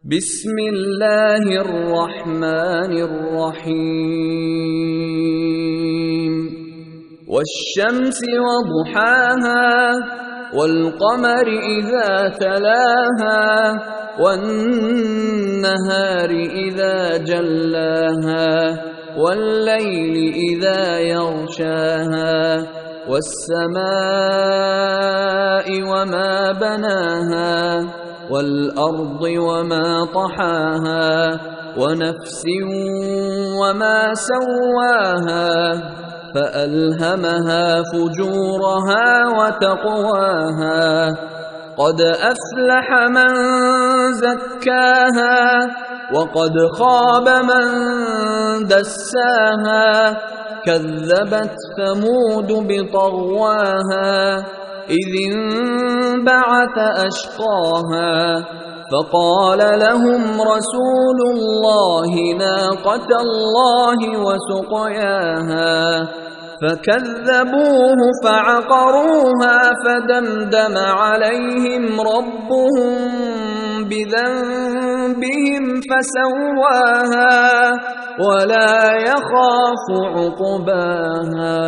بسم الله الرحمن الرحيم والشمس وضحاها والقمر إذا تلاها والنهار إذا جلاها والليل إذا يغشاها والسماء وما بناها والأرض وما طحاها ونفس وما سواها فألهمها فجورها وتقواها قد أفلح من زكاها وقد خاب من دساها كذبت ثمود بطغواها إذ انبعث أشقاها فقال لهم رسول الله ناقة الله وسقياها فكذبوه فعقروها فدمدم عليهم ربهم بذنبهم فسواها ولا يخاف عقباها